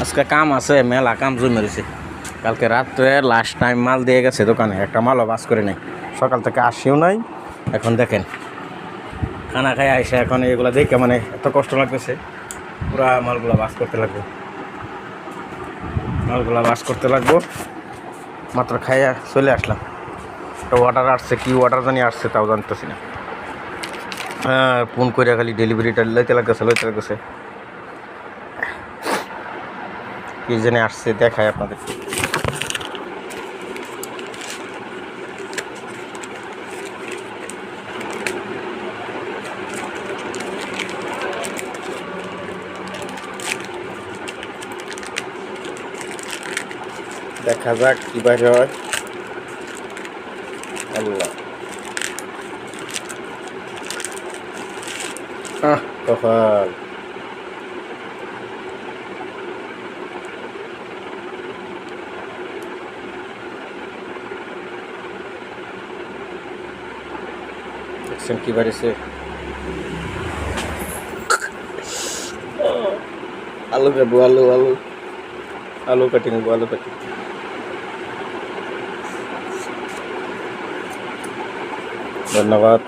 আজকে কাম আছে, মেলা কাম জমে রয়েছে। কালকে রাত্রে লাস্ট টাইম মাল দিয়ে গেছে দোকানে, একটা মালও বাস করে নাই। সকাল থেকে আসিও নাই। এখন দেখেন খানা খাই আইসে এখন এগুলো দেখে মানে এত কষ্ট লাগতেছে। পুরা মালগুলো বাস করতে লাগবে, মাত্র খাইয়া চলে আসলাম। একটা অর্ডার আসছে, কি অর্ডার জানি আসছে তাও জানতেছি না। হ্যাঁ, ফোন করে খালি ডেলিভারিটা লইতে লাগতেছে। কি জানি আসছে দেখায় আপনাদের। দেখা যাক কি বাইরে হয়। আল্লাহ কপাল। দেখছেন কি বাড়িছে। আলু কাটবো, আলু কাটি নেবো, ধন্যবাদ।